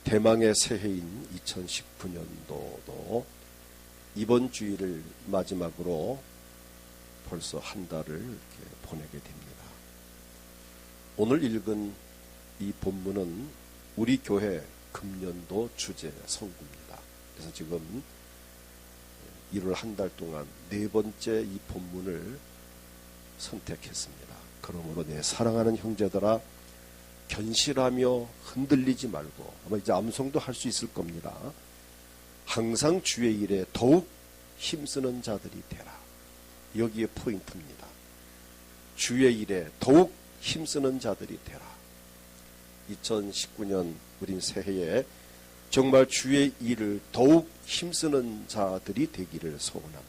대망의 새해인 2019년도도 이번 주일을 마지막으로 벌써 한 달을 이렇게 보내게 됩니다. 오늘 읽은 이 본문은 우리 교회 금년도 주제 성구입니다. 그래서 지금 1월 한 달 동안 네 번째 이 본문을 선택했습니다. 그러므로 내 사랑하는 형제들아, 견실하며 흔들리지 말고, 아마 이제 암송도 할 수 있을 겁니다. 항상 주의 일에 더욱 힘쓰는 자들이 되라. 여기에 포인트입니다. 주의 일에 더욱 힘쓰는 자들이 되라. 2019년 우린 새해에 정말 주의 일을 더욱 힘쓰는 자들이 되기를 소원합니다.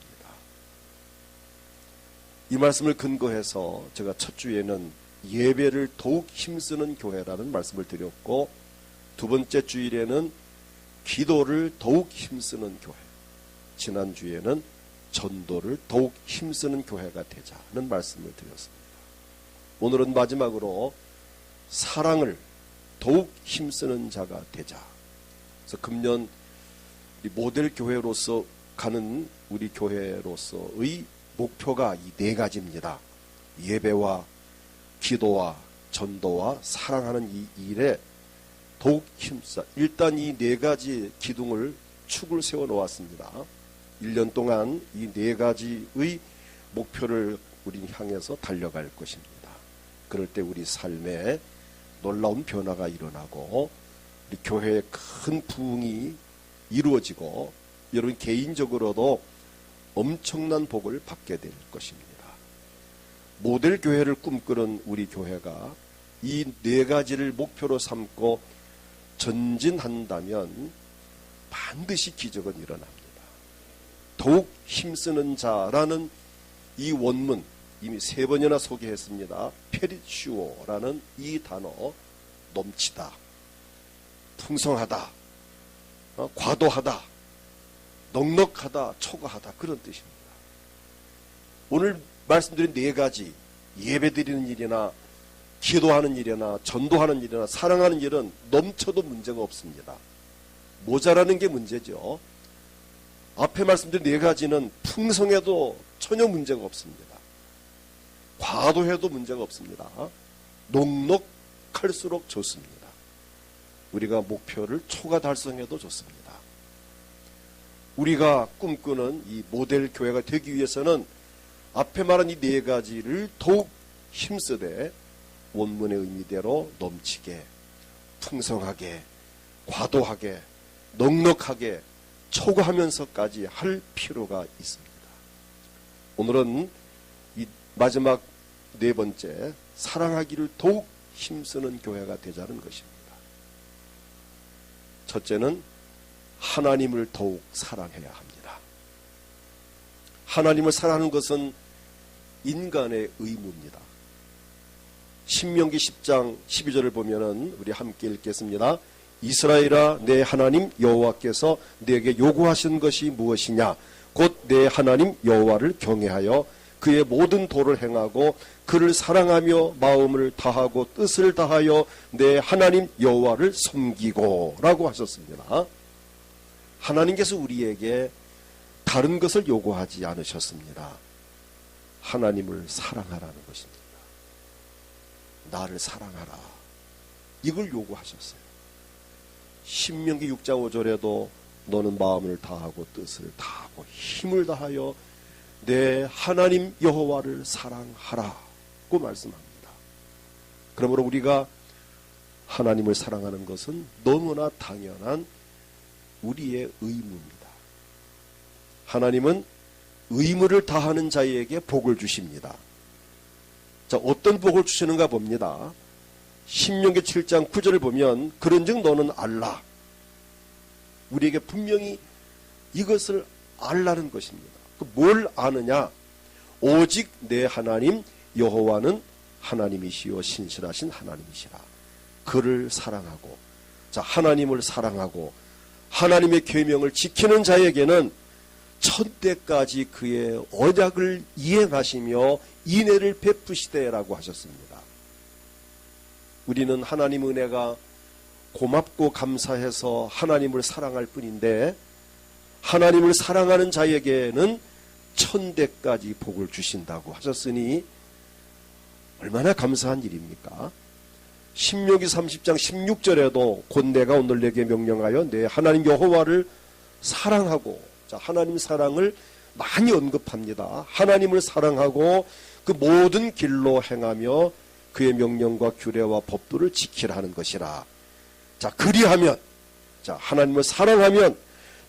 이 말씀을 근거해서 제가 첫 주에는 예배를 더욱 힘쓰는 교회라는 말씀을 드렸고, 두 번째 주일에는 기도를 더욱 힘쓰는 교회, 지난주에는 전도를 더욱 힘쓰는 교회가 되자는 말씀을 드렸습니다. 오늘은 마지막으로 사랑을 더욱 힘쓰는 자가 되자. 그래서 금년 모델 교회로서 가는 우리 교회로서의 목표가 이 네 가지입니다. 예배와 기도와 전도와 사랑하는 이 일에 더욱 힘써. 일단 이 네 가지 기둥을 축을 세워 놓았습니다. 1년 동안 이 네 가지의 목표를 우린 향해서 달려갈 것입니다. 그럴 때 우리 삶에 놀라운 변화가 일어나고 우리 교회의 큰 부흥이 이루어지고 여러분 개인적으로도 엄청난 복을 받게 될 것입니다. 모델 교회를 꿈꾸는 우리 교회가 이 네 가지를 목표로 삼고 전진한다면 반드시 기적은 일어납니다. 더욱 힘쓰는 자라는 이 원문 이미 3번이나 소개했습니다. 페리슈오라는 이 단어, 넘치다, 풍성하다, 과도하다, 넉넉하다, 초과하다, 그런 뜻입니다. 오늘 말씀드린 네 가지, 예배드리는 일이나 기도하는 일이나 전도하는 일이나 사랑하는 일은 넘쳐도 문제가 없습니다. 모자라는 게 문제죠. 앞에 말씀드린 네 가지는 풍성해도 전혀 문제가 없습니다. 과도해도 문제가 없습니다. 넉넉할수록 좋습니다. 우리가 목표를 초과 달성해도 좋습니다. 우리가 꿈꾸는 이 모델 교회가 되기 위해서는 앞에 말한 이 네 가지를 더욱 힘쓰되 원문의 의미대로 넘치게, 풍성하게, 과도하게, 넉넉하게, 초과하면서까지 할 필요가 있습니다. 오늘은 이 마지막 네 번째, 사랑하기를 더욱 힘쓰는 교회가 되자는 것입니다. 첫째는 하나님을 더욱 사랑해야 합니다. 하나님을 사랑하는 것은 인간의 의무입니다. 신명기 10장 12절을 보면은 우리 함께 읽겠습니다. 이스라엘아, 내 하나님 여호와께서 내게 요구하신 것이 무엇이냐? 곧 내 하나님 여호와를 경외하여 그의 모든 도를 행하고 그를 사랑하며 마음을 다하고 뜻을 다하여 내 하나님 여호와를 섬기고 라고 하셨습니다. 하나님께서 우리에게 다른 것을 요구하지 않으셨습니다. 하나님을 사랑하라는 것입니다. 나를 사랑하라. 이걸 요구하셨어요. 신명기 6장 5절에도 너는 마음을 다하고 뜻을 다하고 힘을 다하여 내 하나님 여호와를 사랑하라고 말씀합니다. 그러므로 우리가 하나님을 사랑하는 것은 너무나 당연한 우리의 의무입니다. 하나님은 의무를 다하는 자에게 복을 주십니다. 자, 어떤 복을 주시는가 봅니다. 신명기 7장 9절을 보면 그런즉 너는 알라. 우리에게 분명히 이것을 알라는 것입니다. 뭘 아느냐? 오직 내 하나님 여호와는 하나님이시요 신실하신 하나님이시라. 그를 사랑하고, 자, 하나님을 사랑하고 하나님의 계명을 지키는 자에게는 천대까지 그의 언약을 이행하시며 인애를 베푸시되라고 하셨습니다. 우리는 하나님 은혜가 고맙고 감사해서 하나님을 사랑할 뿐인데 하나님을 사랑하는 자에게는 천대까지 복을 주신다고 하셨으니 얼마나 감사한 일입니까? 신명기 30장 16절에도 곧 내가 오늘 내게 명령하여 내 하나님 여호와를 사랑하고, 자, 하나님 사랑을 많이 언급합니다. 하나님을 사랑하고 그 모든 길로 행하며 그의 명령과 규례와 법도를 지키라 하는 것이라. 자, 그리하면, 자, 하나님을 사랑하면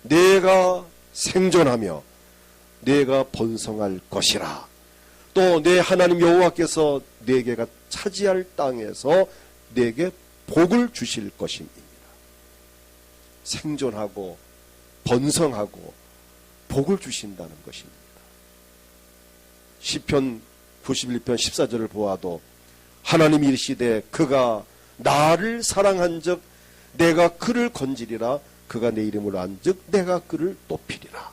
내가 생존하며 내가 번성할 것이라. 또 내 하나님 여호와께서 내게가 차지할 땅에서 내게 복을 주실 것입니다. 생존하고 번성하고 복을 주신다는 것입니다. 시편 91편 14절을 보아도 하나님이 이르시되 그가 나를 사랑한 적 내가 그를 건지리라. 그가 내 이름을 안 즉 내가 그를 높이리라.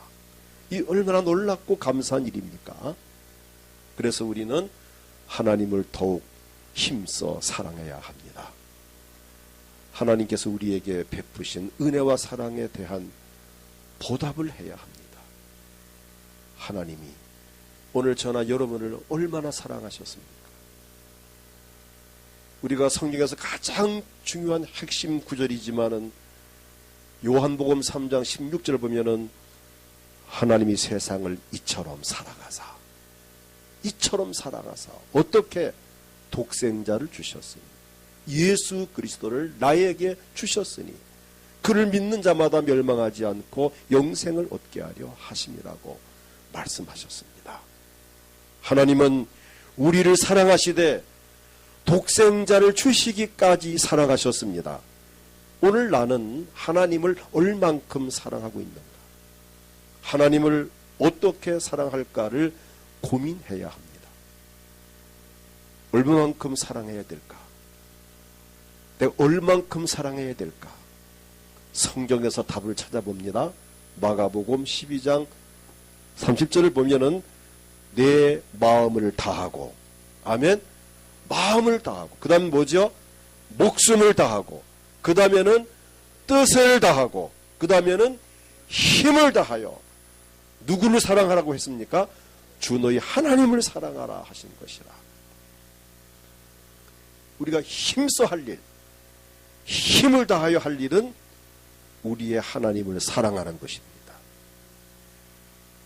이 얼마나 놀랍고 감사한 일입니까? 그래서 우리는 하나님을 더욱 힘써 사랑해야 합니다. 하나님께서 우리에게 베푸신 은혜와 사랑에 대한 보답을 해야 합니다. 하나님이 오늘 저나 여러분을 얼마나 사랑하셨습니까? 우리가 성경에서 가장 중요한 핵심 구절이지만은 요한복음 3장 16절을 보면은 하나님이 세상을 이처럼 사랑하사 어떻게 독생자를 주셨으니 예수 그리스도를 나에게 주셨으니 그를 믿는 자마다 멸망하지 않고 영생을 얻게 하려 하심이라고 말씀하셨습니다. 하나님은 우리를 사랑하시되 독생자를 주시기까지 사랑하셨습니다. 오늘 나는 하나님을 얼만큼 사랑하고 있는가? 하나님을 어떻게 사랑할까를 고민해야 합니다. 얼마만큼 사랑해야 될까? 내가 얼만큼 사랑해야 될까? 성경에서 답을 찾아봅니다. 마가복음 12장 30절을 보면은 내 마음을 다하고, 아멘, 마음을 다하고, 그 다음 뭐죠? 목숨을 다하고, 그 다음에는 뜻을 다하고, 그 다음에는 힘을 다하여 누구를 사랑하라고 했습니까? 주 너희 하나님을 사랑하라 하신 것이라. 우리가 힘써 할 일, 힘을 다하여 할 일은 우리의 하나님을 사랑하는 것입니다.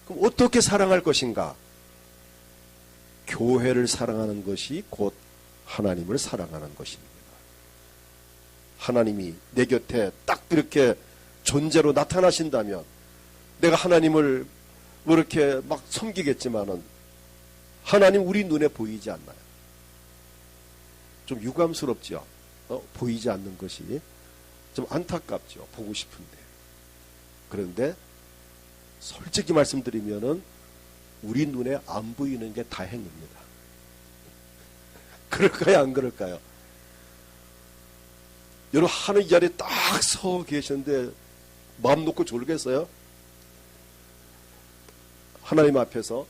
그럼 어떻게 사랑할 것인가? 교회를 사랑하는 것이 곧 하나님을 사랑하는 것입니다. 하나님이 내 곁에 딱 이렇게 존재로 나타나신다면 내가 하나님을 뭐 이렇게 막 섬기겠지만은 하나님 우리 눈에 보이지 않나요? 좀 유감스럽죠? 보이지 않는 것이 좀 안타깝죠? 보고 싶은데. 그런데 솔직히 말씀드리면은 우리 눈에 안 보이는 게 다행입니다. 그럴까요? 안 그럴까요? 여러분 하늘 이 자리에 딱 서 계셨는데 마음 놓고 졸겠어요? 하나님 앞에서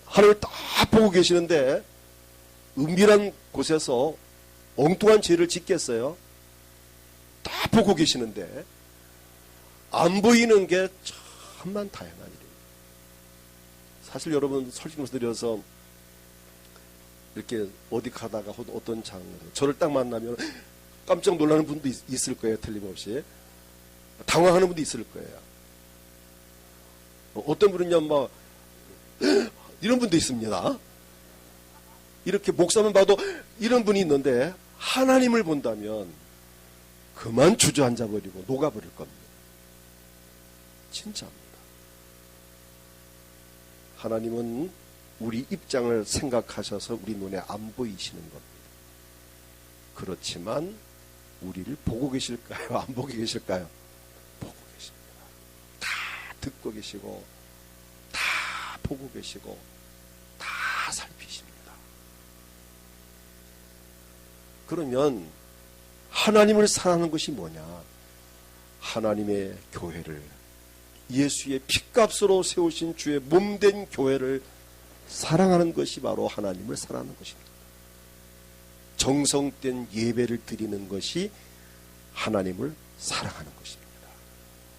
하늘을 딱 보고 계시는데 은밀한 곳에서 엉뚱한 죄를 짓겠어요? 딱 보고 계시는데 안 보이는 게 참만 다양한 일입니다. 사실 여러분 솔직히 말씀드려서 이렇게 어디 가다가 어떤 장으로 저를 딱 만나면 깜짝 놀라는 분도 있을 거예요. 틀림없이 당황하는 분도 있을 거예요. 어떤 분은요 막 이런 분도 있습니다. 이렇게 목사만 봐도 이런 분이 있는데 하나님을 본다면 그만 주저앉아 버리고 녹아버릴 겁니다. 진짜입니다. 하나님은 우리 입장을 생각하셔서 우리 눈에 안 보이시는 겁니다. 그렇지만 우리를 보고 계실까요? 안 보고 계실까요? 보고 계십니다. 다 듣고 계시고 다 보고 계시고 다 살피십니다. 그러면 하나님을 사랑하는 것이 뭐냐? 하나님의 교회를, 예수의 핏값으로 세우신 주의 몸된 교회를 사랑하는 것이 바로 하나님을 사랑하는 것입니다. 정성된 예배를 드리는 것이 하나님을 사랑하는 것입니다.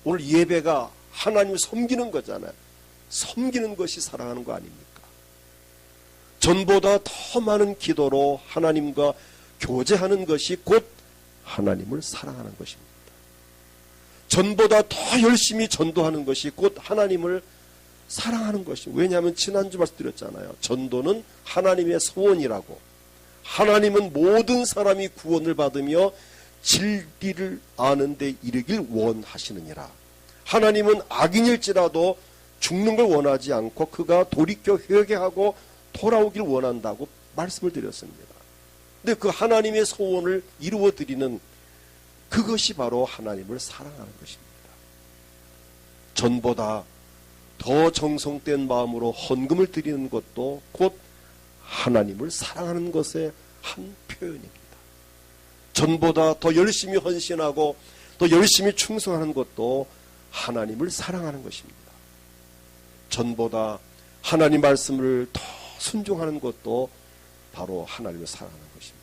오늘 예배가 하나님을 섬기는 거잖아요. 섬기는 것이 사랑하는 거 아닙니까? 전보다 더 많은 기도로 하나님과 교제하는 것이 곧 하나님을 사랑하는 것입니다. 전보다 더 열심히 전도하는 것이 곧 하나님을 사랑하는 것입니다. 왜냐하면 지난주 말씀드렸잖아요. 전도는 하나님의 소원이라고. 하나님은 모든 사람이 구원을 받으며 진리를 아는 데 이르길 원하시느니라. 하나님은 악인일지라도 죽는 걸 원하지 않고 그가 돌이켜 회개하고 돌아오길 원한다고 말씀을 드렸습니다. 근데 그 하나님의 소원을 이루어드리는 그것이 바로 하나님을 사랑하는 것입니다. 전보다 더 정성된 마음으로 헌금을 드리는 것도 곧 하나님을 사랑하는 것의 한 표현입니다. 전보다 더 열심히 헌신하고 더 열심히 충성하는 것도 하나님을 사랑하는 것입니다. 전보다 하나님 말씀을 더 순종하는 것도 바로 하나님을 사랑하는 것입니다.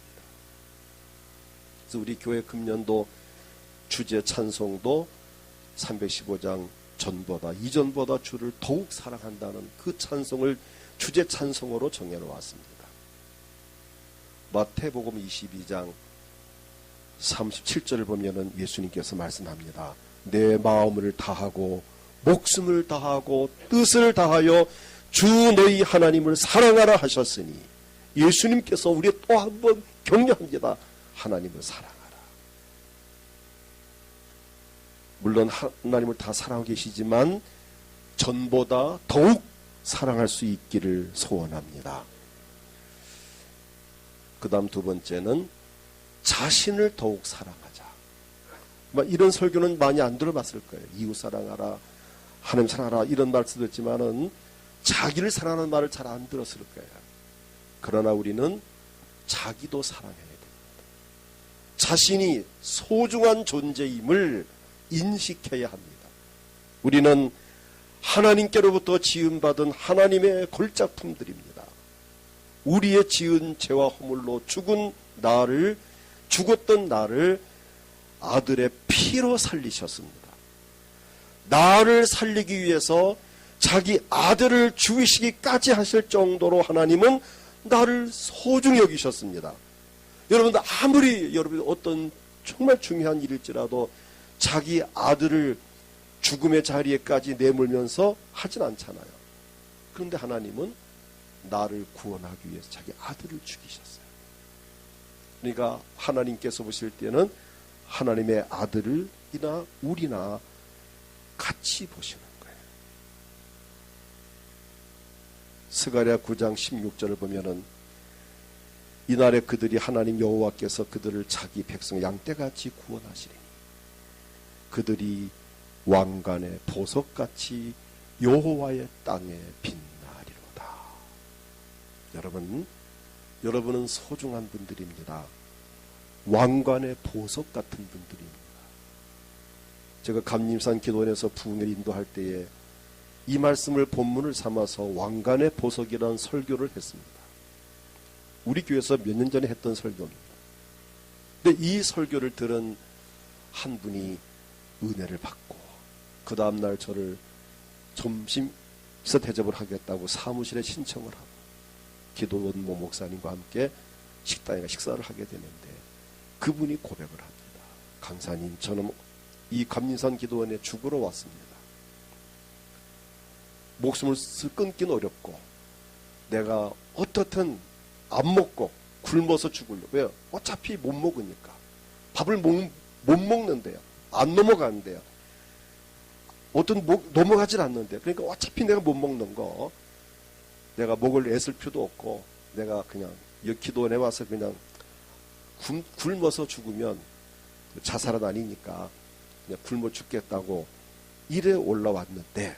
그래서 우리 교회 금년도 주제 찬송도 315장 전보다 이전보다 주를 더욱 사랑한다는 그 찬송을 주제 찬송으로 정해놓았습니다. 마태복음 22장 37절을 보면은 예수님께서 말씀합니다. 내 마음을 다하고 목숨을 다하고 뜻을 다하여 주 너희 하나님을 사랑하라 하셨으니 예수님께서 우리 또 한 번 격려합니다. 하나님을 사랑하라. 물론 하나님을 다 사랑하고 계시지만 전보다 더욱 사랑할 수 있기를 소원합니다. 그 다음 두 번째는 자신을 더욱 사랑하자. 이런 설교는 많이 안 들어봤을 거예요. 이웃 사랑하라, 하나님 사랑하라 이런 말씀도 있지만은 자기를 사랑하는 말을 잘 안 들었을 거예요. 그러나 우리는 자기도 사랑해야 됩니다. 자신이 소중한 존재임을 인식해야 합니다. 우리는 하나님께로부터 지음받은 하나님의 골짜품들입니다. 우리의 지은 죄와 허물로 죽었던 나를 아들의 피로 살리셨습니다. 나를 살리기 위해서 자기 아들을 죽이시기까지 하실 정도로 하나님은 나를 소중히 여기셨습니다. 여러분들 아무리 여러분이 어떤 정말 중요한 일일지라도 자기 아들을 죽음의 자리에까지 내몰면서 하진 않잖아요. 그런데 하나님은 나를 구원하기 위해서 자기 아들을 죽이셨어요. 그러니까 하나님께서 보실 때는 하나님의 아들이나 우리나 같이 보시는 거예요. 스가랴 9장 16절을 보면은 이날에 그들이 하나님 여호와께서 그들을 자기 백성 양떼같이 구원하시리니 그들이 왕관의 보석같이 여호와의 땅에 빛나리로다. 여러분은 소중한 분들입니다. 왕관의 보석 같은 분들입니다. 제가 감림산 기도원에서 부흥을 인도할 때에 이 말씀을 본문을 삼아서 왕관의 보석이라는 설교를 했습니다. 우리 교회에서 몇 년 전에 했던 설교입니다. 근데 이 설교를 들은 한 분이 은혜를 받고 그 다음날 저를 점심 식사 대접을 하겠다고 사무실에 신청을 하고 기도원 목사님과 함께 식당에 식사를 하게 되는데 그분이 고백을 합니다. 강사님, 저는 이 감림산 기도원에 죽으러 왔습니다. 목숨을 끊긴 어렵고 내가 어떻든 안 먹고 굶어서 죽으려고. 왜요? 어차피 못 먹으니까. 밥을 못 먹는데요. 안 넘어가는데요. 어떤 넘어가질 않는데. 그러니까 어차피 내가 못 먹는 거 내가 먹을 애쓸 필요도 없고 내가 그냥 여기 기도원에 와서 그냥 굶어서 죽으면 자살은 아니니까 그냥 굶어 죽겠다고 이래 올라왔는데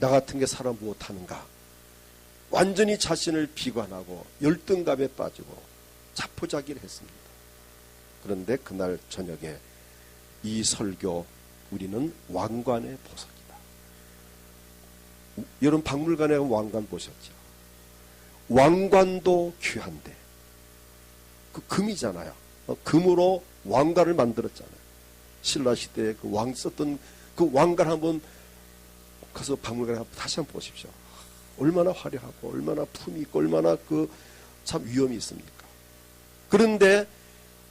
나 같은 게 살아 무엇하는가. 완전히 자신을 비관하고 열등감에 빠지고 자포자기를 했습니다. 그런데 그날 저녁에 이 설교 우리는 왕관의 보석이다. 여러분 박물관에 왕관 보셨죠? 왕관도 귀한데 그 금이잖아요. 금으로 왕관을 만들었잖아요. 신라 시대에 그 왕 썼던 그 왕관 한번 가서 박물관에 다시 한번 보십시오. 얼마나 화려하고 얼마나 품이 있고 얼마나 그 참 위엄이 있습니까? 그런데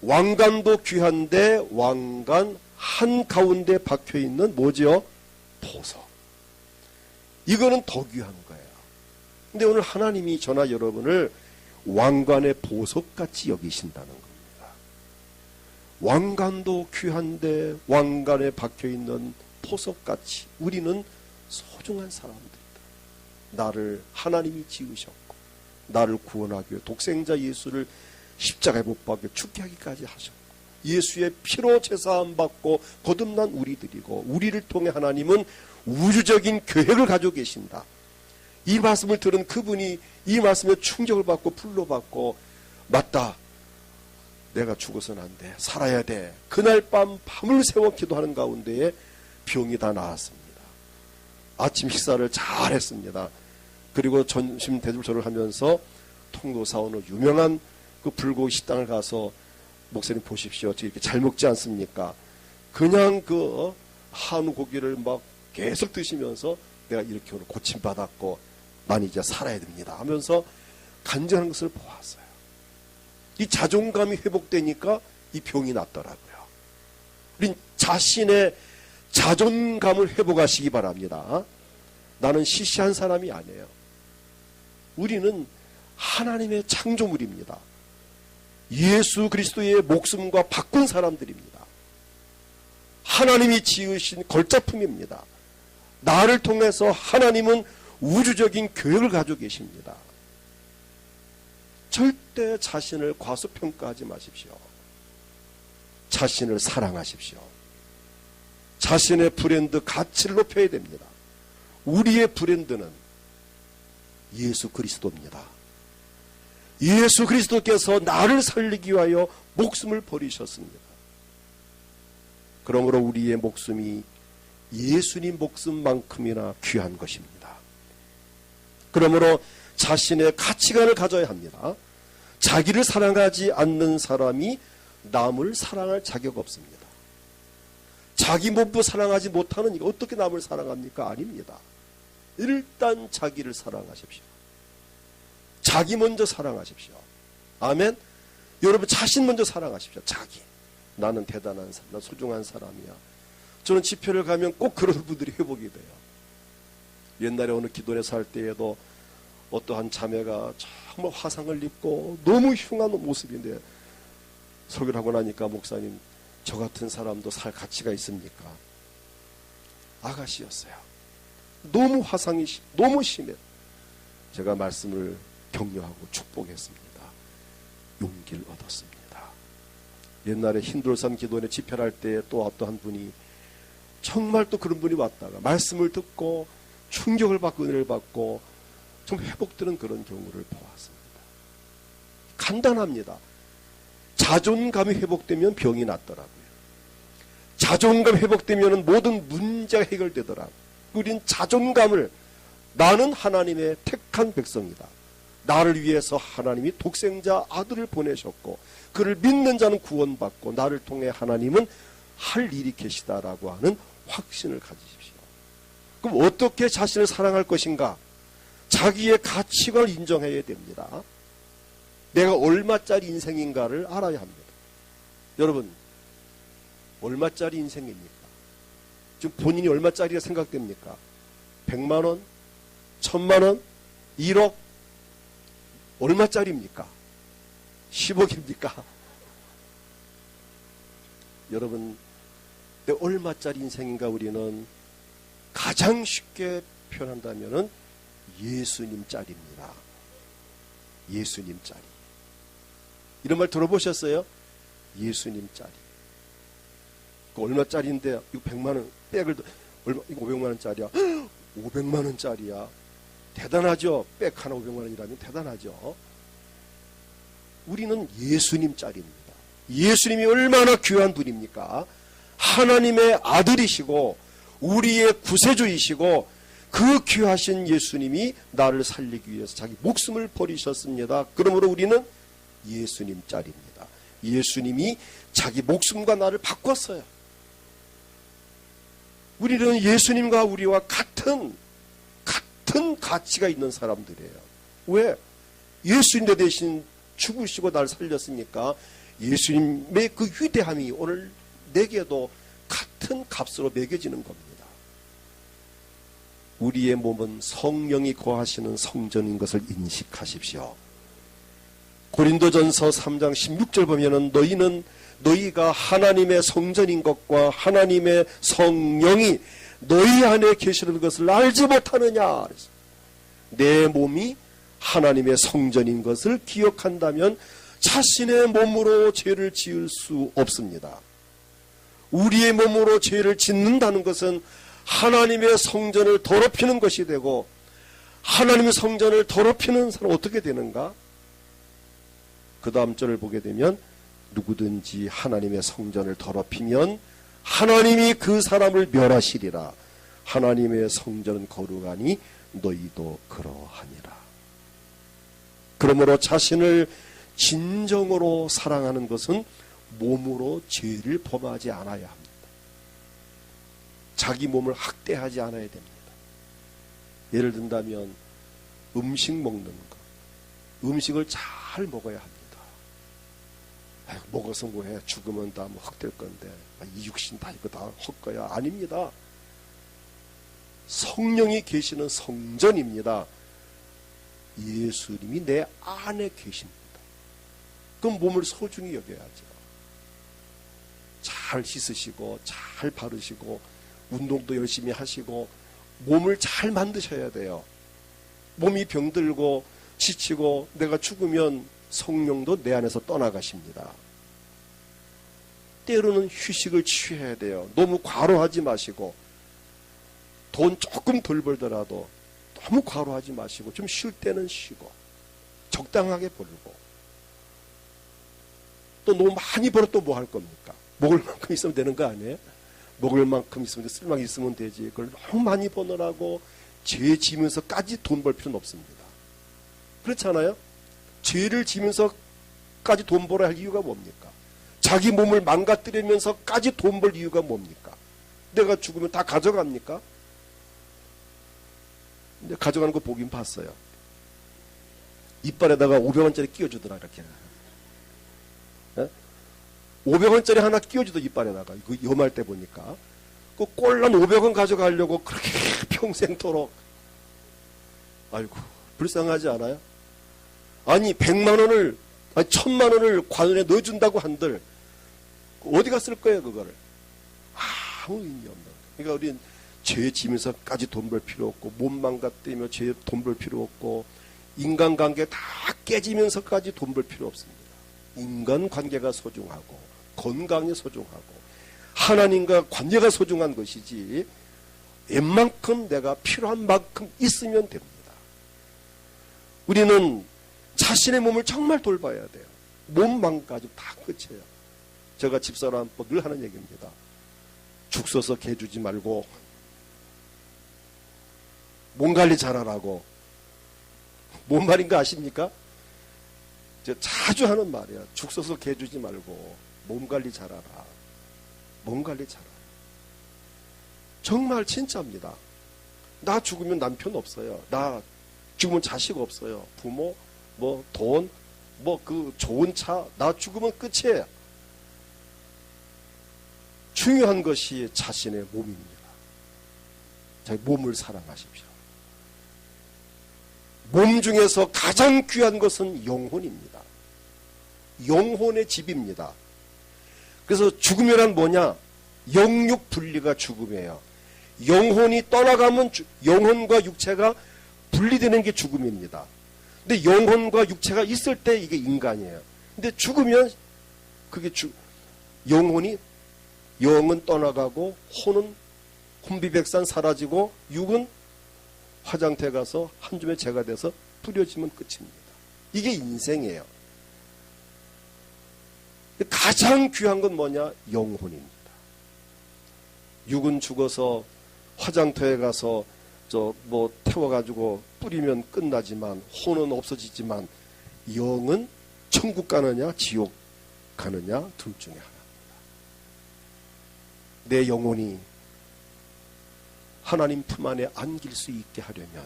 왕관도 귀한데 왕관 한 가운데 박혀 있는 뭐죠? 보석. 이거는 더 귀한 거예요. 근데 오늘 하나님이 저나 여러분을 왕관의 보석같이 여기신다는 겁니다. 왕관도 귀한데 왕관에 박혀 있는 보석같이 우리는 소중한 사람들이다. 나를 하나님이 지으셨고 나를 구원하기 위해 독생자 예수를 십자가에 못 박혀 죽게 하기까지 하셨고 예수의 피로 제사함 받고 거듭난 우리들이고 우리를 통해 하나님은 우주적인 계획을 가지고 계신다. 이 말씀을 들은 그분이 이 말씀에 충격을 받고 불러받고 맞다. 내가 죽어서는 안 돼. 살아야 돼. 그날 밤을 새워 기도하는 가운데에 병이 다 나았습니다. 아침 식사를 잘 했습니다. 그리고 점심 대접절을 하면서 통도사 어느 유명한 그 불고기 식당을 가서 목사님 보십시오. 이렇게 잘 먹지 않습니까? 그냥 그 한우 고기를 막 계속 드시면서 내가 이렇게 오늘 고침받았고 난 이제 살아야 됩니다 하면서 간증하는 것을 보았어요. 이 자존감이 회복되니까 이 병이 낫더라고요. 우린 자신의 자존감을 회복하시기 바랍니다. 나는 시시한 사람이 아니에요. 우리는 하나님의 창조물입니다. 예수 그리스도의 목숨과 바꾼 사람들입니다. 하나님이 지으신 걸작품입니다. 나를 통해서 하나님은 우주적인 계획을 가지고 계십니다. 절대 자신을 과소평가하지 마십시오. 자신을 사랑하십시오. 자신의 브랜드 가치를 높여야 됩니다. 우리의 브랜드는 예수 그리스도입니다. 예수 그리스도께서 나를 살리기 위하여 목숨을 버리셨습니다. 그러므로 우리의 목숨이 예수님 목숨만큼이나 귀한 것입니다. 그러므로 자신의 가치관을 가져야 합니다. 자기를 사랑하지 않는 사람이 남을 사랑할 자격 없습니다. 자기 몸도 사랑하지 못하는 이가 어떻게 남을 사랑합니까? 아닙니다. 일단 자기를 사랑하십시오. 자기 먼저 사랑하십시오. 아멘. 여러분 자신 먼저 사랑하십시오. 자기. 나는 대단한 사람, 나 소중한 사람이야. 저는 집회를 가면 꼭 그런 분들이 회복이 돼요. 옛날에 어느 기도회에서 할 때에도 어떠한 자매가 정말 화상을 입고 너무 흉한 모습인데 설교를 하고 나니까 목사님 저 같은 사람도 살 가치가 있습니까? 아가씨였어요. 너무 화상이 너무 심해요. 제가 말씀을 격려하고 축복했습니다. 용기를 얻었습니다. 옛날에 흰돌산 기도원에 집회를 할 때 또 어떠한 분이 정말 또 그런 분이 왔다가 말씀을 듣고 충격을 받고 은혜를 받고 좀 회복되는 그런 경우를 보았습니다. 간단합니다. 자존감이 회복되면 병이 낫더라고요. 자존감 회복되면 모든 문제가 해결되더라고요. 우린 자존감을 나는 하나님의 택한 백성이다. 나를 위해서 하나님이 독생자 아들을 보내셨고 그를 믿는 자는 구원받고 나를 통해 하나님은 할 일이 계시다라고 하는 확신을 가지십시오. 그럼 어떻게 자신을 사랑할 것인가? 자기의 가치관을 인정해야 됩니다. 내가 얼마짜리 인생인가를 알아야 합니다. 여러분 얼마짜리 인생입니까? 지금 본인이 얼마짜리가 생각됩니까? 100만 원? 1000만 원? 1억? 얼마짜리입니까? 10억입니까? 여러분 내 얼마짜리 인생인가? 우리는 가장 쉽게 표현한다면 예수님짜리입니다. 예수님짜리. 이런 말 들어보셨어요? 예수님짜리. 그 얼마짜리인데 이거 100만 원 백을 얼마 이거 500만 원짜리야. 500만 원짜리야. 대단하죠. 백 하나 500만 원이라면 대단하죠. 우리는 예수님짜리입니다. 예수님이 얼마나 귀한 분입니까? 하나님의 아들이시고 우리의 구세주이시고 그 귀하신 예수님이 나를 살리기 위해서 자기 목숨을 버리셨습니다. 그러므로 우리는 예수님짜리입니다. 예수님이 자기 목숨과 나를 바꿨어요. 우리는 예수님과 우리와 같은 가치가 있는 사람들이에요. 왜? 예수님 내 대신 죽으시고 날 살렸으니까 예수님의 그 위대함이 오늘 내게도 같은 값으로 매겨지는 겁니다. 우리의 몸은 성령이 거하시는 성전인 것을 인식하십시오. 고린도전서 3장 16절 보면은 너희가 하나님의 성전인 것과 하나님의 성령이 너희 안에 계시는 것을 알지 못하느냐. 내 몸이 하나님의 성전인 것을 기억한다면 자신의 몸으로 죄를 지을 수 없습니다. 우리의 몸으로 죄를 짓는다는 것은 하나님의 성전을 더럽히는 것이 되고, 하나님의 성전을 더럽히는 사람은 어떻게 되는가? 그 다음 절을 보게 되면 누구든지 하나님의 성전을 더럽히면 하나님이 그 사람을 멸하시리라. 하나님의 성전은 거룩하니 너희도 그러하니라. 그러므로 자신을 진정으로 사랑하는 것은 몸으로 죄를 범하지 않아야 합니다. 자기 몸을 학대하지 않아야 됩니다. 예를 든다면 음식 먹는 것, 음식을 잘 먹어야 합니다. 먹어서 뭐해? 죽으면 다 뭐 헛될 건데 이 육신 다 이거 다 헛거야. 아닙니다. 성령이 계시는 성전입니다. 예수님이 내 안에 계십니다. 그럼 몸을 소중히 여겨야죠. 잘 씻으시고 잘 바르시고 운동도 열심히 하시고 몸을 잘 만드셔야 돼요. 몸이 병들고 지치고 내가 죽으면 성령도 내 안에서 떠나가십니다. 때로는 휴식을 취해야 돼요. 너무 과로하지 마시고, 돈 조금 덜 벌더라도 너무 과로하지 마시고 좀 쉴 때는 쉬고 적당하게 벌고, 또 너무 많이 벌어 또 뭐 할 겁니까? 먹을 만큼 있으면 되는 거 아니에요? 먹을 만큼 있으면, 쓸 만큼 있으면 되지. 그걸 너무 많이 버느라고 죄 지면서까지 돈 벌 필요는 없습니다. 그렇잖아요? 죄를 지면서까지 돈 벌어야 할 이유가 뭡니까? 자기 몸을 망가뜨리면서까지 돈 벌 이유가 뭡니까? 내가 죽으면 다 가져갑니까? 근데 가져가는 거 보긴 봤어요. 이빨에다가 500원짜리 끼워주더라, 이렇게. 500원짜리 하나 끼워주더 이빨에다가. 이거 염할 때 보니까. 그 꼴난 500원 가져가려고 그렇게 평생토록. 아이고, 불쌍하지 않아요? 아니, 100만 원을, 아니, 1000만 원을 관원에 넣어준다고 한들, 어디 갔을 거예요, 그거를? 아무 의미 없는 거예요. 그러니까 우리는 죄 지면서까지 돈 벌 필요 없고, 몸 망가뜨리며 죄 돈 벌 필요 없고, 인간관계 다 깨지면서까지 돈 벌 필요 없습니다. 인간관계가 소중하고, 건강이 소중하고, 하나님과 관계가 소중한 것이지, 웬만큼 내가 필요한 만큼 있으면 됩니다. 우리는 자신의 몸을 정말 돌봐야 돼요. 몸만 가지고 다 끝이에요. 제가 집사람 늘 하는 얘기입니다. 죽 써서 개 주지 말고 몸 관리 잘하라고. 뭔 말인가 아십니까? 제가 자주 하는 말이야. 죽 써서 개 주지 말고 몸 관리 잘하라. 몸 관리 잘하라. 정말 진짜입니다. 나 죽으면 남편 없어요. 나 죽으면 자식 없어요. 부모, 뭐 돈, 뭐 그 좋은 차, 나 죽으면 끝이에요. 중요한 것이 자신의 몸입니다. 자기 몸을 사랑하십시오. 몸 중에서 가장 귀한 것은 영혼입니다. 영혼의 집입니다. 그래서 죽음이란 뭐냐? 영육 분리가 죽음이에요. 영혼이 떠나가면 영혼과 육체가 분리되는 게 죽음입니다. 근데 영혼과 육체가 있을 때 이게 인간이에요. 근데 죽으면 그게 영은 떠나가고 혼은 혼비백산 사라지고 육은 화장터에 가서 한 줌의 재가 돼서 뿌려지면 끝입니다. 이게 인생이에요. 가장 귀한 건 뭐냐? 영혼입니다. 육은 죽어서 화장터에 가서 태워가지고 뿌리면 끝나지만, 혼은 없어지지만, 영은 천국 가느냐 지옥 택하느냐, 둘 중에 하나입니다. 내 영혼이 하나님 품 안에 안길 수 있게 하려면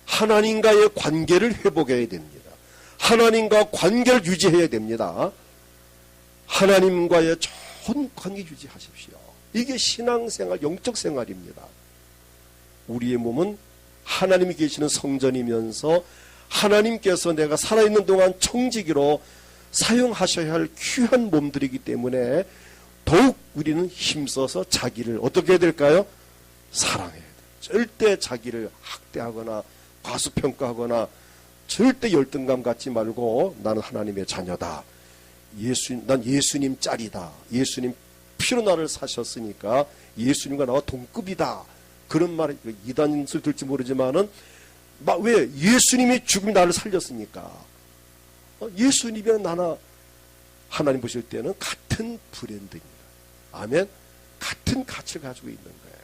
하나님과의 관계를 회복해야 됩니다. 하나님과 관계를 유지해야 됩니다. 하나님과의 좋은 관계 유지하십시오. 이게 신앙생활, 영적 생활입니다. 우리의 몸은 하나님이 계시는 성전이면서 하나님께서 내가 살아있는 동안 청지기로 사용하셔야 할 귀한 몸들이기 때문에 더욱 우리는 힘써서 자기를 어떻게 해야 될까요? 사랑해야 돼요. 절대 자기를 학대하거나 과소평가하거나 절대 열등감 갖지 말고 나는 하나님의 자녀다. 난 예수님 짤이다. 예수님 피로 나를 사셨으니까 예수님과 나와 동급이다. 그런 말, 이단인술 들지 모르지만은 왜 예수님이 죽음이 나를 살렸으니까 예수님이랑 나나 하나님 보실 때는 같은 브랜드입니다. 아멘. 같은 가치를 가지고 있는 거예요.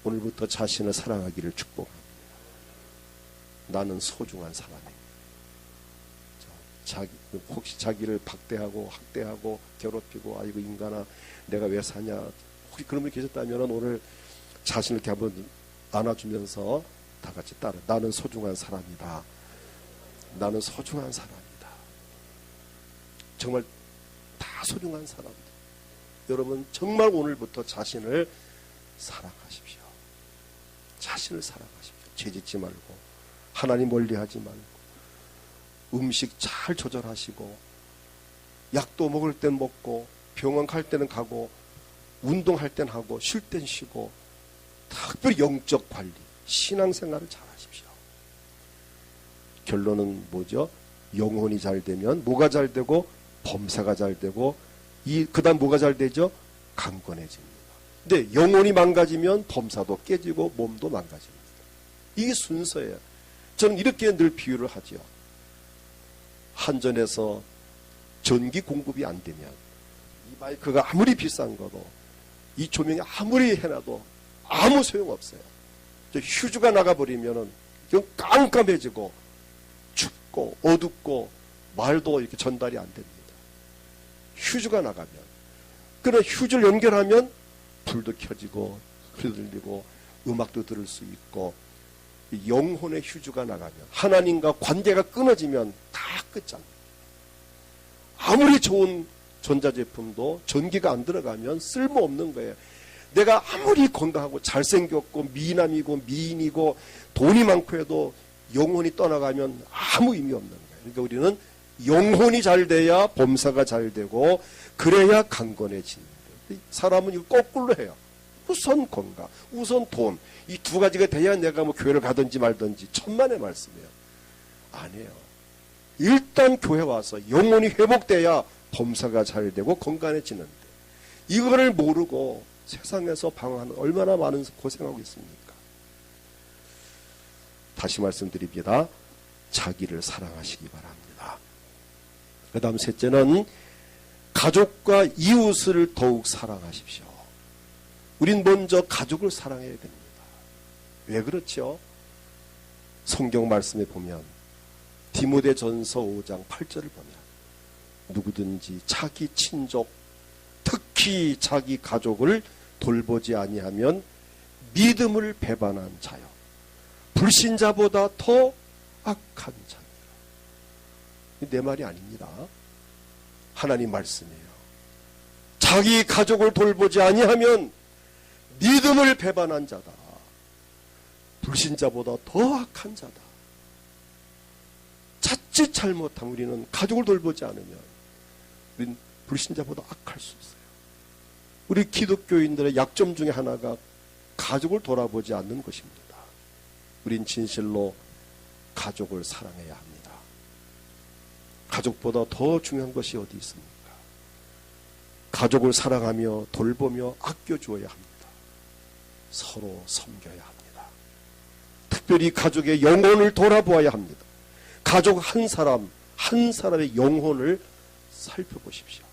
오늘부터 자신을 사랑하기를 축복합니다. 나는 소중한 사람입니다. 혹시 자기를 박대하고 학대하고 괴롭히고 아이고 인간아 내가 왜 사냐 혹시 그런 분이 계셨다면 오늘 자신을 이렇게 한번 안아주면서 다 같이 따라 나는 소중한 사람이다. 나는 소중한 사람이다. 정말 다 소중한 사람이다. 여러분 정말 오늘부터 자신을 사랑하십시오. 자신을 사랑하십시오. 죄짓지 말고 하나님 멀리하지 말고 음식 잘 조절하시고 약도 먹을 땐 먹고 병원 갈 때는 가고 운동할 땐 하고 쉴 땐 쉬고 특별히 영적 관리 신앙생활을 잘 하십시오. 결론은 뭐죠? 영혼이 잘 되면 뭐가 잘 되고 범사가 잘 되고 그 다음 뭐가 잘 되죠? 강건해집니다. 근데 영혼이 망가지면 범사도 깨지고 몸도 망가집니다. 이게 순서예요. 저는 이렇게 늘 비유를 하죠. 한전에서 전기 공급이 안 되면 이 마이크가 아무리 비싼 거도 이 조명이 아무리 해놔도 아무 소용없어요. 휴즈가 나가버리면은 깜깜해지고 춥고 어둡고 말도 이렇게 전달이 안 됩니다. 휴즈가 나가면 그러나 휴즈를 연결하면 불도 켜지고 들리고 음악도 들을 수 있고 영혼의 휴즈가 나가면 하나님과 관계가 끊어지면 다 끝장납니다. 아무리 좋은 전자제품도 전기가 안 들어가면 쓸모없는 거예요. 내가 아무리 건강하고 잘생겼고 미남이고 미인이고 돈이 많고 해도 영혼이 떠나가면 아무 의미 없는 거예요. 그러니까 우리는 영혼이 잘 돼야 범사가 잘 되고 그래야 강건해지는 거예요. 사람은 이거 거꾸로 해요. 우선 건강, 우선 돈. 이 두 가지가 돼야 내가 뭐 교회를 가든지 말든지 천만의 말씀이에요. 아니에요. 일단 교회 와서 영혼이 회복돼야 범사가 잘 되고 건강해지는데 이거를 모르고 세상에서 방황하는 얼마나 많은 고생하고 있습니까? 다시 말씀드립니다. 자기를 사랑하시기 바랍니다. 그 다음 셋째는 가족과 이웃을 더욱 사랑하십시오. 우린 먼저 가족을 사랑해야 됩니다. 왜 그렇죠? 성경 말씀에 보면 디모데전서 5장 8절을 보면 누구든지 자기 친족 특히 자기 가족을 돌보지 아니하면 믿음을 배반한 자요 불신자보다 더 악한 자니라. 내 말이 아닙니다. 하나님 말씀이에요. 자기 가족을 돌보지 아니하면 믿음을 배반한 자다. 불신자보다 더 악한 자다. 자칫 잘못하면 우리는 가족을 돌보지 않으면 우리는 불신자보다 악할 수 있어요. 우리 기독교인들의 약점 중에 하나가 가족을 돌아보지 않는 것입니다. 우린 진실로 가족을 사랑해야 합니다. 가족보다 더 중요한 것이 어디 있습니까? 가족을 사랑하며 돌보며 아껴주어야 합니다. 서로 섬겨야 합니다. 특별히 가족의 영혼을 돌아보아야 합니다. 가족 한 사람 한 사람의 영혼을 살펴보십시오.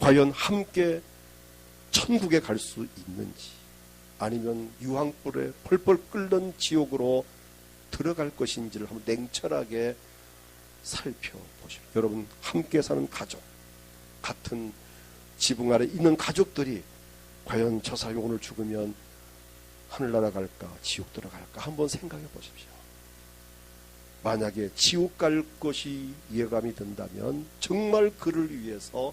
과연 함께 천국에 갈 수 있는지 아니면 유황불에 펄펄 끓는 지옥으로 들어갈 것인지를 한번 냉철하게 살펴보십시오. 여러분 함께 사는 가족 같은 지붕 아래 있는 가족들이 과연 저 사람이 오늘 죽으면 하늘나라 갈까 지옥 들어갈까 한번 생각해 보십시오. 만약에 지옥 갈 것이 예감이 든다면 정말 그를 위해서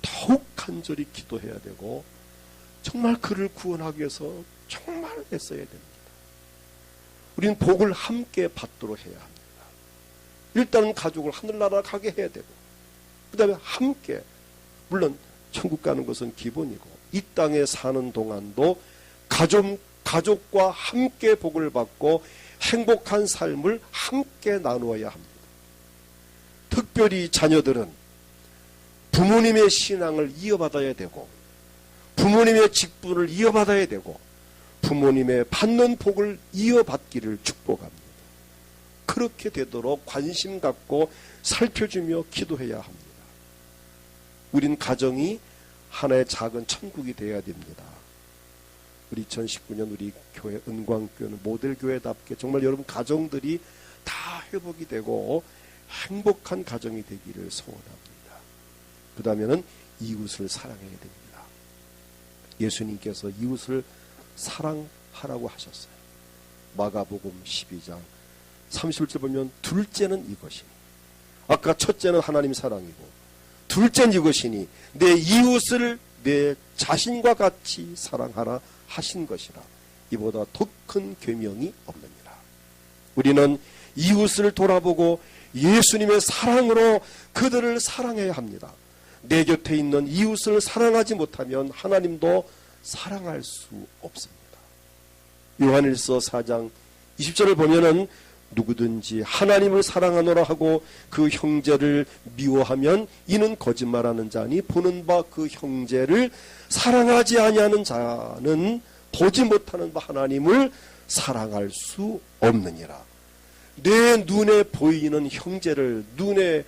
더욱 간절히 기도해야 되고 정말 그를 구원하기 위해서 정말 애써야 됩니다. 우리는 복을 함께 받도록 해야 합니다. 일단은 가족을 하늘나라 가게 해야 되고 그 다음에 함께, 물론 천국 가는 것은 기본이고 이 땅에 사는 동안도 가족과 함께 복을 받고 행복한 삶을 함께 나누어야 합니다. 특별히 자녀들은 부모님의 신앙을 이어받아야 되고 부모님의 직분을 이어받아야 되고 부모님의 받는 복을 이어받기를 축복합니다. 그렇게 되도록 관심 갖고 살펴주며 기도해야 합니다. 우린 가정이 하나의 작은 천국이 되어야 됩니다. 우리 2019년 우리 교회 은광교회는 모델교회답게 정말 여러분 가정들이 다 회복이 되고 행복한 가정이 되기를 소원합니다. 그 다음에는 이웃을 사랑해야 됩니다. 예수님께서 이웃을 사랑하라고 하셨어요. 마가복음 12장 30절 보면 둘째는 이것이니, 아까 첫째는 하나님 사랑이고 둘째는 이것이니 내 이웃을 내 자신과 같이 사랑하라 하신 것이라. 이보다 더 큰 계명이 없느니라. 우리는 이웃을 돌아보고 예수님의 사랑으로 그들을 사랑해야 합니다. 내 곁에 있는 이웃을 사랑하지 못하면 하나님도 사랑할 수 없습니다. 요한일서 4장 20절을 보면은 누구든지 하나님을 사랑하노라 하고 그 형제를 미워하면 이는 거짓말하는 자니 보는 바 그 형제를 사랑하지 아니하는 자는 보지 못하는 바 하나님을 사랑할 수 없느니라. 내 눈에 보이는 형제를, 눈에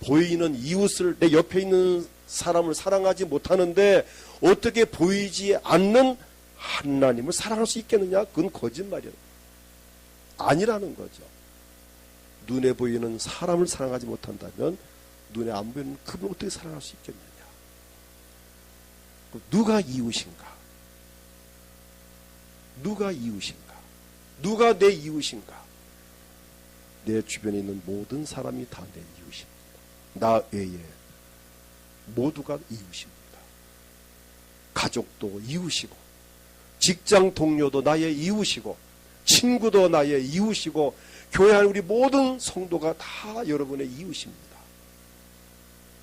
보이는 이웃을, 내 옆에 있는 사람을 사랑하지 못하는데 어떻게 보이지 않는 하나님을 사랑할 수 있겠느냐? 그건 거짓말이에요. 아니라는 거죠. 눈에 보이는 사람을 사랑하지 못한다면 눈에 안 보이는 그분을 어떻게 사랑할 수 있겠느냐? 누가 이웃인가? 누가 이웃인가? 누가 내 이웃인가? 내 주변에 있는 모든 사람이 다 내 이웃입니다. 나 외에 모두가 이웃입니다. 가족도 이웃이고 직장 동료도 나의 이웃이고 친구도 나의 이웃이고 교회 안에 우리 모든 성도가 다 여러분의 이웃입니다.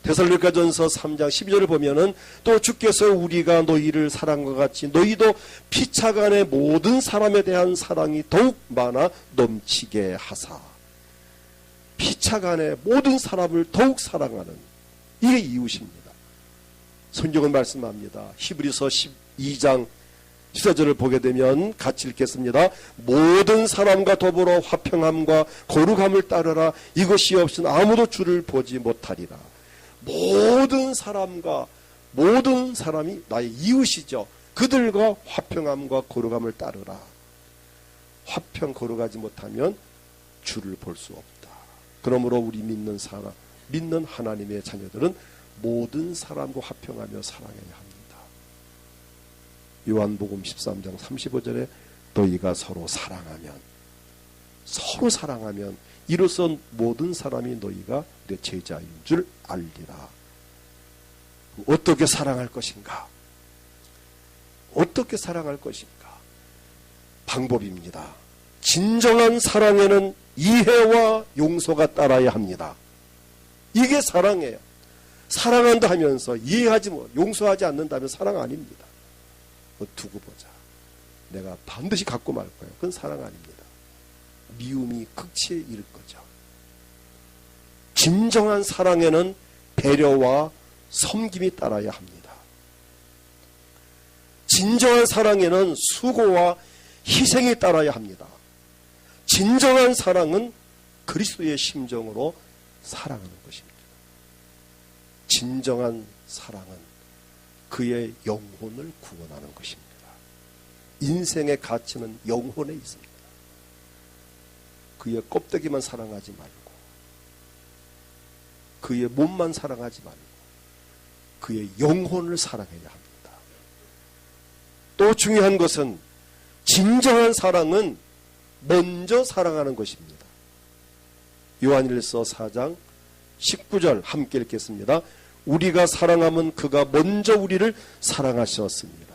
데살로니가전서 3장 12절을 보면은 또 주께서 우리가 너희를 사랑한 것 같이 너희도 피차간의 모든 사람에 대한 사랑이 더욱 많아 넘치게 하사. 피차간의 모든 사람을 더욱 사랑하는 이게 이웃입니다. 성경은 말씀합니다. 히브리서 12장 14절을 보게 되면 같이 읽겠습니다. 모든 사람과 더불어 화평함과 거룩함을 따르라. 이것이 없으면 아무도 주를 보지 못하리라. 모든 사람과 모든 사람이 나의 이웃이죠. 그들과 화평함과 거룩함을 따르라. 화평 거룩하지 못하면 주를 볼 수 없다. 그러므로 우리 믿는 사람, 믿는 하나님의 자녀들은 모든 사람과 화평하며 사랑해야 합니다. 요한복음 13장 35절에 너희가 서로 사랑하면 이로써 모든 사람이 너희가 내 제자인 줄 알리라. 어떻게 사랑할 것인가? 어떻게 사랑할 것인가? 방법입니다. 진정한 사랑에는 이해와 용서가 따라야 합니다. 이게 사랑이에요. 사랑한다 하면서 이해하지 용서하지 않는다면 사랑 아닙니다. 두고 보자. 내가 반드시 갖고 말 거야. 그건 사랑 아닙니다. 미움이 극치에 이를 거죠. 진정한 사랑에는 배려와 섬김이 따라야 합니다. 진정한 사랑에는 수고와 희생이 따라야 합니다. 진정한 사랑은 그리스도의 심정으로 사랑하는 것입니다. 진정한 사랑은 그의 영혼을 구원하는 것입니다. 인생의 가치는 영혼에 있습니다. 그의 껍데기만 사랑하지 말고 그의 몸만 사랑하지 말고 그의 영혼을 사랑해야 합니다. 또 중요한 것은 진정한 사랑은 먼저 사랑하는 것입니다. 요한일서 4장 19절 함께 읽겠습니다. 우리가 사랑하면 그가 먼저 우리를 사랑하셨습니다.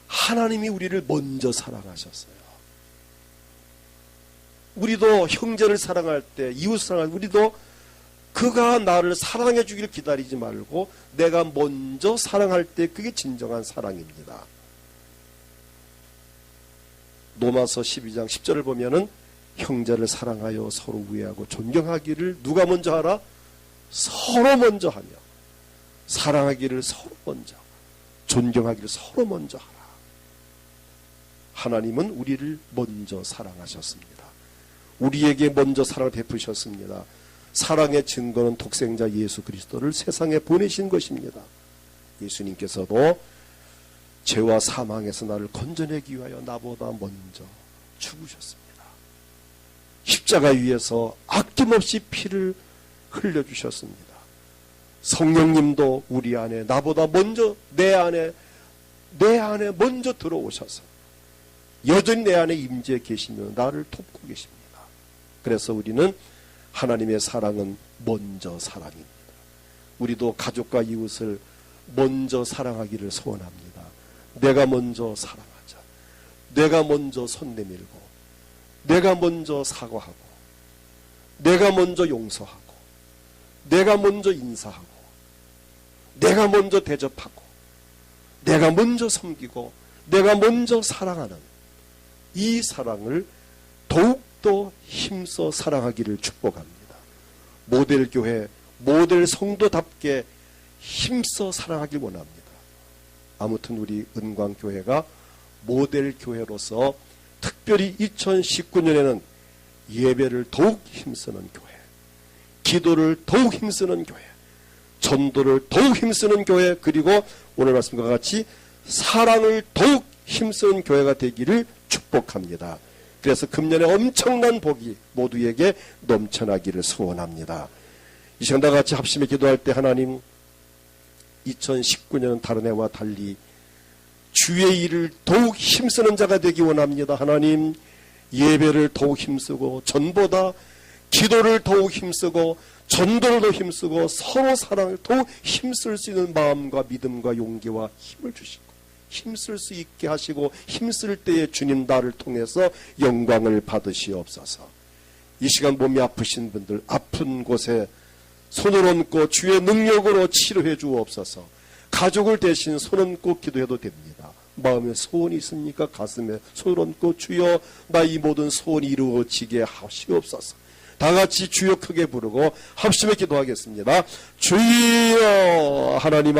하나님이 우리를 먼저 사랑하셨어요. 우리도 형제를 사랑할 때, 이웃 사랑할 때 우리도 그가 나를 사랑해 주기를 기다리지 말고 내가 먼저 사랑할 때 그게 진정한 사랑입니다. 로마서 12장 10절을 보면은 형제를 사랑하여 서로 우애하고 존경하기를 누가 먼저 하라? 서로 먼저 하며 사랑하기를 서로 먼저, 존경하기를 서로 먼저 하라. 하나님은 우리를 먼저 사랑하셨습니다. 우리에게 먼저 사랑을 베푸셨습니다. 사랑의 증거는 독생자 예수 그리스도를 세상에 보내신 것입니다. 예수님께서도 죄와 사망에서 나를 건져내기 위하여 나보다 먼저 죽으셨습니다. 십자가 위에서 아낌없이 피를 흘려주셨습니다. 성령님도 우리 안에 나보다 먼저 내 안에 먼저 들어오셔서 여전히 내 안에 임재해 계시며 나를 돕고 계십니다. 그래서 우리는 하나님의 사랑은 먼저 사랑입니다. 우리도 가족과 이웃을 먼저 사랑하기를 소원합니다. 내가 먼저 사랑하자. 내가 먼저 손 내밀고 내가 먼저 사과하고 내가 먼저 용서하고 내가 먼저 인사하고 내가 먼저 대접하고 내가 먼저 섬기고 내가 먼저 사랑하는 이 사랑을 더욱더 힘써 사랑하기를 축복합니다. 모델 교회, 모델 성도답게 힘써 사랑하길 원합니다. 아무튼 우리 은광교회가 모델 교회로서 특별히 2019년에는 예배를 더욱 힘쓰는 교회, 기도를 더욱 힘쓰는 교회, 전도를 더욱 힘쓰는 교회, 그리고 오늘 말씀과 같이 사랑을 더욱 힘쓰는 교회가 되기를 축복합니다. 그래서 금년에 엄청난 복이 모두에게 넘쳐나기를 소원합니다. 이 시간 다 같이 합심해 기도할 때 하나님, 2019년은 다른 해와 달리 주의 일을 더욱 힘쓰는 자가 되기 원합니다. 하나님, 예배를 더욱 힘쓰고 전보다 기도를 더욱 힘쓰고 전도를 더 힘쓰고 서로 사랑을 더욱 힘쓸 수 있는 마음과 믿음과 용기와 힘을 주시고 힘쓸 수 있게 하시고 힘쓸 때에 주님 나를 통해서 영광을 받으시옵소서. 이 시간 몸이 아프신 분들 아픈 곳에 손을 얹고 주의 능력으로 치료해 주옵소서. 가족을 대신 손 얹고 기도해도 됩니다. 마음에 소원이 있습니까? 가슴에 손을 얹고 주여 나 이 모든 소원이 이루어지게 하시옵소서. 다 같이 주여 크게 부르고 합심해 기도하겠습니다. 주여 하나님